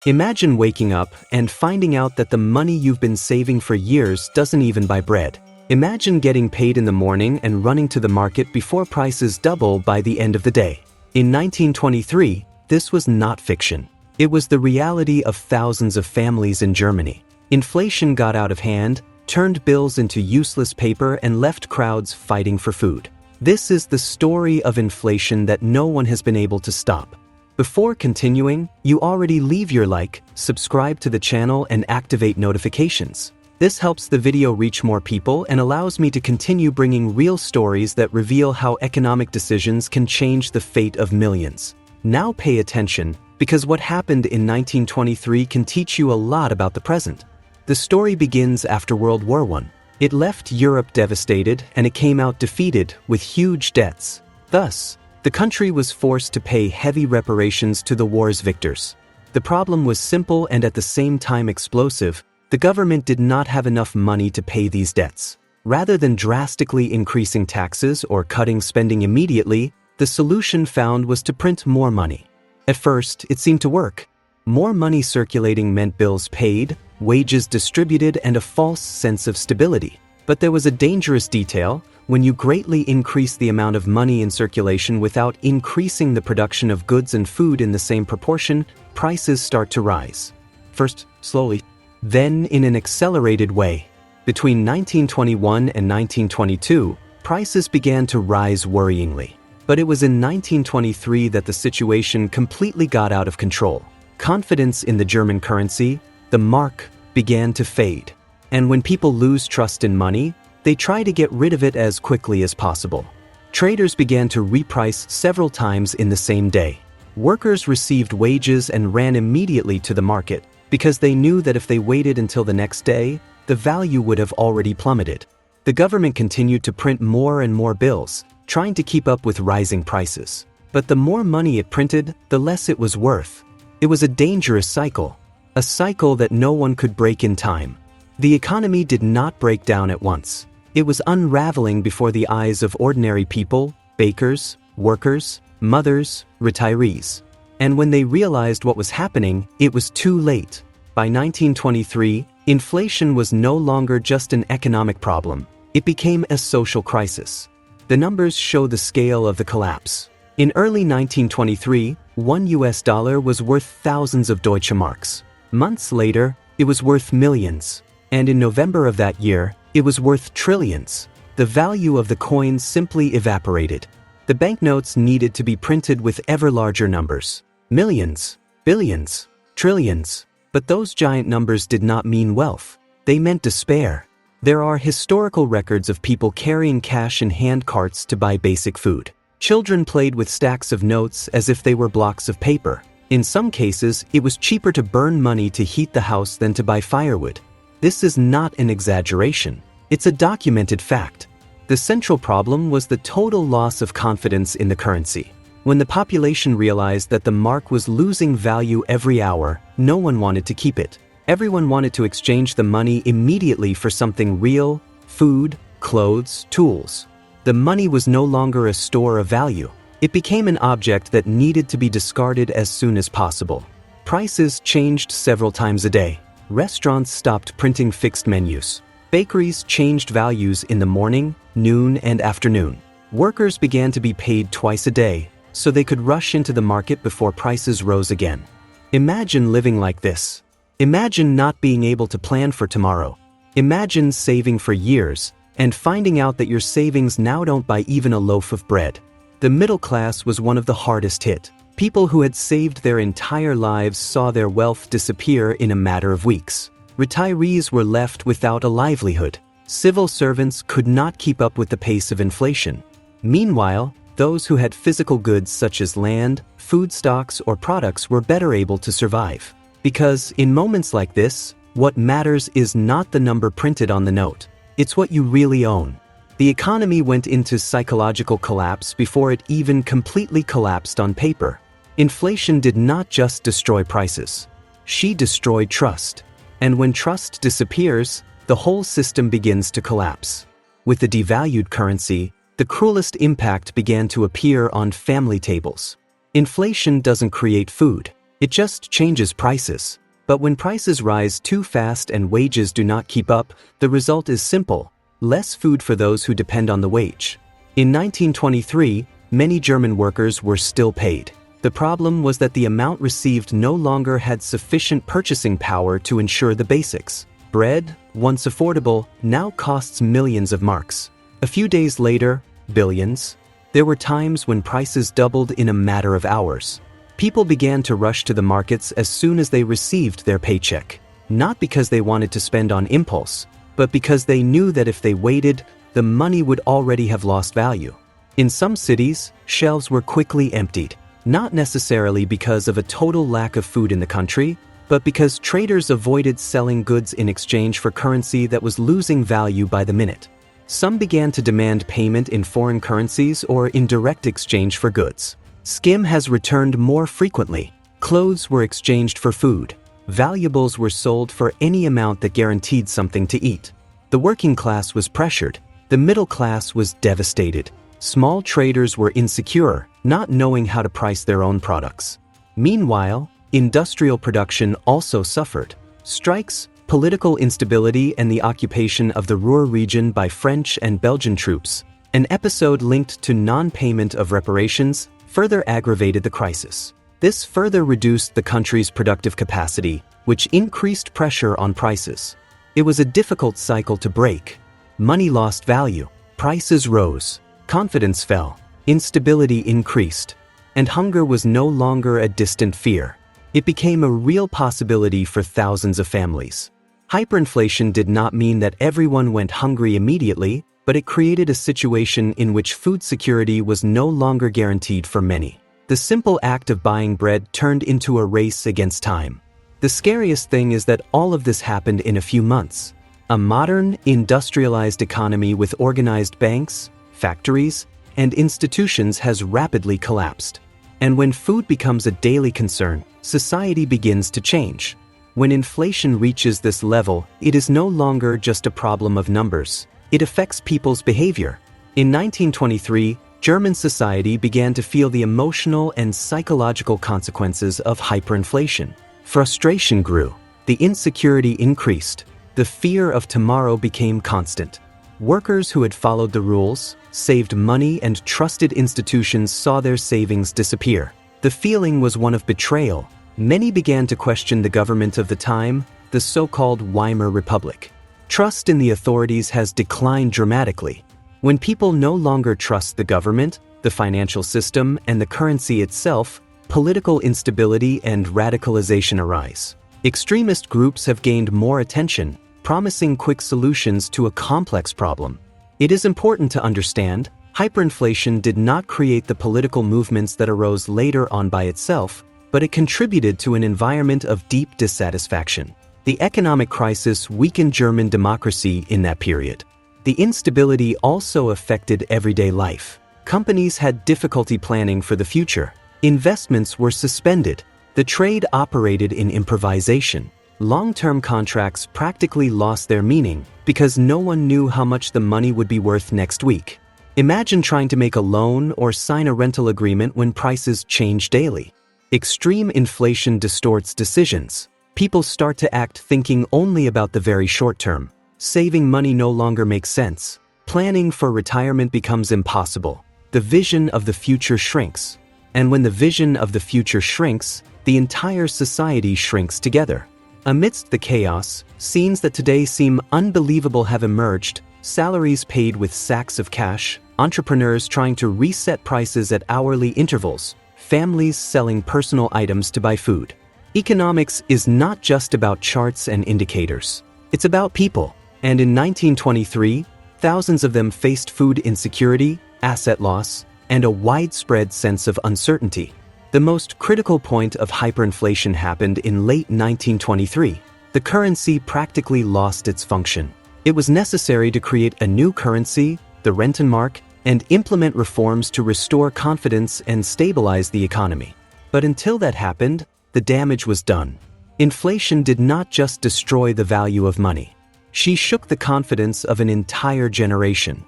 Imagine waking up and finding out that the money you've been saving for years doesn't even buy bread. Imagine getting paid in the morning and running to the market before prices double by the end of the day. In 1923, this was not fiction. It was the reality of thousands of families in Germany. Inflation got out of hand, turned bills into useless paper, and left crowds fighting for food. This is the story of inflation that no one has been able to stop. Before continuing, you already leave your like, subscribe to the channel, and activate notifications. This helps the video reach more people and allows me to continue bringing real stories that reveal how economic decisions can change the fate of millions. Now pay attention, because what happened in 1923 can teach you a lot about the present. The story begins after World War I. It left Europe devastated, and it came out defeated with huge debts. Thus, the country was forced to pay heavy reparations to the war's victors. The problem was simple and at the same time explosive. The government did not have enough money to pay these debts. Rather than drastically increasing taxes or cutting spending immediately, the solution found was to print more money. At first, it seemed to work. More money circulating meant bills paid, wages distributed, and a false sense of stability. But there was a dangerous detail. When you greatly increase the amount of money in circulation without increasing the production of goods and food in the same proportion, prices start to rise. First, slowly, then in an accelerated way. Between 1921 and 1922, prices began to rise worryingly. But it was in 1923 that the situation completely got out of control. Confidence in the German currency, the mark, began to fade. And when people lose trust in money, they try to get rid of it as quickly as possible. Traders began to reprice several times in the same day. Workers received wages and ran immediately to the market because they knew that if they waited until the next day, the value would have already plummeted. The government continued to print more and more bills, trying to keep up with rising prices. But the more money it printed, the less it was worth. It was a dangerous cycle, a cycle that no one could break in time. The economy did not break down at once. It was unraveling before the eyes of ordinary people, bakers, workers, mothers, retirees. And when they realized what was happening, it was too late. By 1923, inflation was no longer just an economic problem. It became a social crisis. The numbers show the scale of the collapse. In early 1923, $1 was worth thousands of Deutsche Marks. Months later, it was worth millions. And in November of that year, it was worth trillions. The value of the coins simply evaporated. The banknotes needed to be printed with ever larger numbers. Millions, billions, trillions. But those giant numbers did not mean wealth. They meant despair. There are historical records of people carrying cash in hand carts to buy basic food. Children played with stacks of notes as if they were blocks of paper. In some cases, it was cheaper to burn money to heat the house than to buy firewood. This is not an exaggeration. It's a documented fact. The central problem was the total loss of confidence in the currency. When the population realized that the mark was losing value every hour, no one wanted to keep it. Everyone wanted to exchange the money immediately for something real: food, clothes, tools. The money was no longer a store of value. It became an object that needed to be discarded as soon as possible. Prices changed several times a day. Restaurants stopped printing fixed menus. Bakeries changed values in the morning, noon, and afternoon. Workers began to be paid twice a day, so they could rush into the market before prices rose again. Imagine living like this. Imagine not being able to plan for tomorrow. Imagine saving for years and finding out that your savings now don't buy even a loaf of bread. The middle class was one of the hardest hit. People who had saved their entire lives saw their wealth disappear in a matter of weeks. Retirees were left without a livelihood. Civil servants could not keep up with the pace of inflation. Meanwhile, those who had physical goods such as land, food stocks, or products were better able to survive. Because in moments like this, what matters is not the number printed on the note. It's what you really own. The economy went into psychological collapse before it even completely collapsed on paper. Inflation did not just destroy prices. She destroyed trust. And when trust disappears, the whole system begins to collapse. With the devalued currency, the cruelest impact began to appear on family tables. Inflation doesn't create food. It just changes prices. But when prices rise too fast and wages do not keep up, the result is simple: less food for those who depend on the wage. In 1923, many German workers were still paid. The problem was that the amount received no longer had sufficient purchasing power to ensure the basics. Bread, once affordable, now costs millions of marks. A few days later, billions. There were times when prices doubled in a matter of hours. People began to rush to the markets as soon as they received their paycheck, not because they wanted to spend on impulse, but because they knew that if they waited, the money would already have lost value. In some cities, shelves were quickly emptied, not necessarily because of a total lack of food in the country, but because traders avoided selling goods in exchange for currency that was losing value by the minute. Some began to demand payment in foreign currencies or in direct exchange for goods. Skim has returned more frequently. Clothes were exchanged for food. Valuables were sold for any amount that guaranteed something to eat. The working class was pressured. The middle class was devastated. Small traders were insecure, not knowing how to price their own products. Meanwhile, industrial production also suffered. Strikes, political instability, and the occupation of the Ruhr region by French and Belgian troops, an episode linked to non-payment of reparations, further aggravated the crisis. This further reduced the country's productive capacity, which increased pressure on prices. It was a difficult cycle to break. Money lost value, prices rose, confidence fell, instability increased, and hunger was no longer a distant fear. It became a real possibility for thousands of families. Hyperinflation did not mean that everyone went hungry immediately, but it created a situation in which food security was no longer guaranteed for many. The simple act of buying bread turned into a race against time. The scariest thing is that all of this happened in a few months. A modern, industrialized economy with organized banks, factories, and institutions has rapidly collapsed. And when food becomes a daily concern, society begins to change. When inflation reaches this level, it is no longer just a problem of numbers. It affects people's behavior. In 1923, German society began to feel the emotional and psychological consequences of hyperinflation. Frustration grew. The insecurity increased. The fear of tomorrow became constant. Workers who had followed the rules, saved money, and trusted institutions saw their savings disappear. The feeling was one of betrayal. Many began to question the government of the time, the so-called Weimar Republic. Trust in the authorities has declined dramatically. When people no longer trust the government, the financial system, and the currency itself, political instability and radicalization arise. Extremist groups have gained more attention, promising quick solutions to a complex problem. It is important to understand, hyperinflation did not create the political movements that arose later on by itself, but it contributed to an environment of deep dissatisfaction. The economic crisis weakened German democracy in that period. The instability also affected everyday life. Companies had difficulty planning for the future. Investments were suspended. The trade operated in improvisation. Long-term contracts practically lost their meaning because no one knew how much the money would be worth next week. Imagine trying to make a loan or sign a rental agreement when prices change daily. Extreme inflation distorts decisions. People start to act thinking only about the very short term. Saving money no longer makes sense. Planning for retirement becomes impossible. The vision of the future shrinks. And when the vision of the future shrinks, the entire society shrinks together. Amidst the chaos, scenes that today seem unbelievable have emerged: salaries paid with sacks of cash, entrepreneurs trying to reset prices at hourly intervals, families selling personal items to buy food. Economics is not just about charts and indicators. It's about people. And in 1923, thousands of them faced food insecurity, asset loss, and a widespread sense of uncertainty. The most critical point of hyperinflation happened in late 1923. The currency practically lost its function. It was necessary to create a new currency, the Rentenmark, and implement reforms to restore confidence and stabilize the economy. But until that happened, the damage was done. Inflation did not just destroy the value of money. She shook the confidence of an entire generation.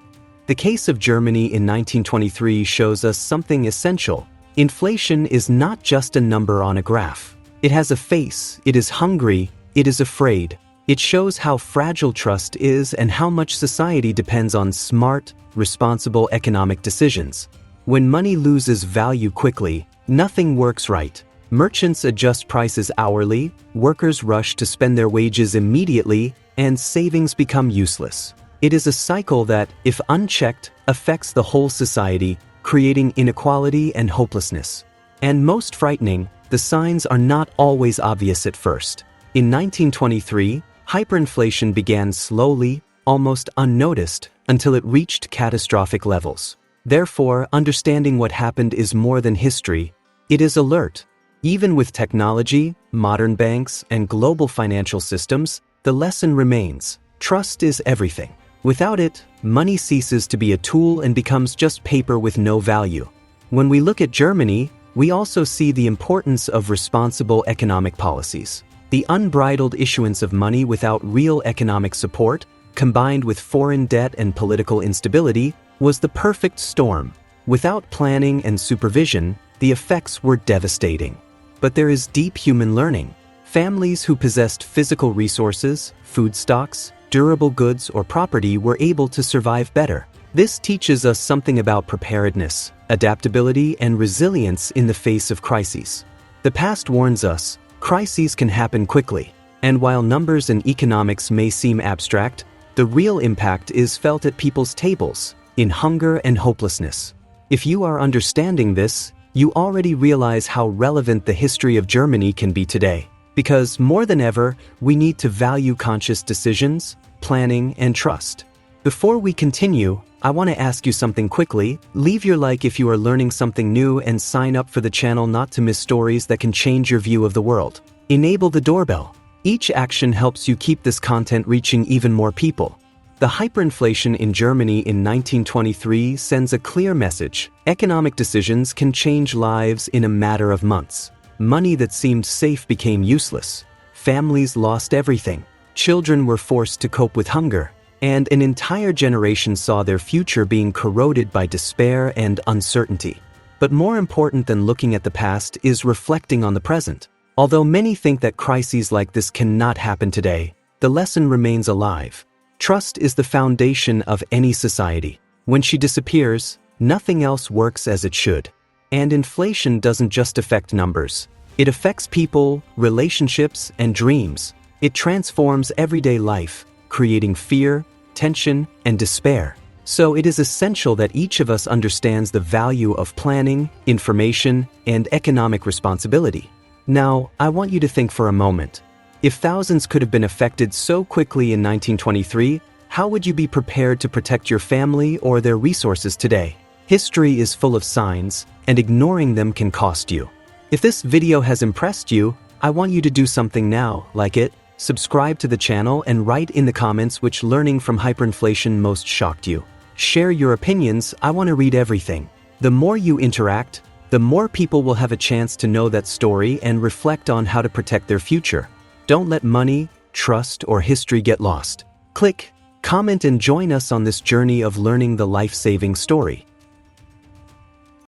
The case of Germany in 1923 shows us something essential. Inflation is not just a number on a graph. It has a face, it is hungry, it is afraid. It shows how fragile trust is and how much society depends on smart, responsible economic decisions. When money loses value quickly, nothing works right. Merchants adjust prices hourly, workers rush to spend their wages immediately, and savings become useless. It is a cycle that, if unchecked, affects the whole society, creating inequality and hopelessness. And most frightening, the signs are not always obvious at first. In 1923, hyperinflation began slowly, almost unnoticed, until it reached catastrophic levels. Therefore, understanding what happened is more than history, it is alert. Even with technology, modern banks, and global financial systems, the lesson remains: trust is everything. Without it, money ceases to be a tool and becomes just paper with no value. When we look at Germany, we also see the importance of responsible economic policies. The unbridled issuance of money without real economic support, combined with foreign debt and political instability, was the perfect storm. Without planning and supervision, the effects were devastating. But there is deep human learning. Families who possessed physical resources, food stocks, durable goods, or property were able to survive better. This teaches us something about preparedness, adaptability, and resilience in the face of crises. The past warns us, crises can happen quickly, and while numbers and economics may seem abstract, the real impact is felt at people's tables, in hunger and hopelessness. If you are understanding this, you already realize how relevant the history of Germany can be today. Because more than ever, we need to value conscious decisions, planning, and trust. Before we continue, I want to ask you something quickly. Leave your like if you are learning something new and sign up for the channel not to miss stories that can change your view of the world. Enable the doorbell. Each action helps you keep this content reaching even more people. The hyperinflation in Germany in 1923 sends a clear message. Economic decisions can change lives in a matter of months. Money that seemed safe became useless. Families lost everything. Children were forced to cope with hunger. And an entire generation saw their future being corroded by despair and uncertainty. But more important than looking at the past is reflecting on the present. Although many think that crises like this cannot happen today, the lesson remains alive. Trust is the foundation of any society. When she disappears, nothing else works as it should. And inflation doesn't just affect numbers. It affects people, relationships, and dreams. It transforms everyday life, creating fear, tension, and despair. So it is essential that each of us understands the value of planning, information, and economic responsibility. Now, I want you to think for a moment. If thousands could have been affected so quickly in 1923, how would you be prepared to protect your family or their resources today? History is full of signs, and ignoring them can cost you. If this video has impressed you, I want you to do something now, like it, subscribe to the channel, and write in the comments which learning from hyperinflation most shocked you. Share your opinions, I want to read everything. The more you interact, the more people will have a chance to know that story and reflect on how to protect their future. Don't let money, trust, or history get lost. Click, comment, and join us on this journey of learning the life-saving story.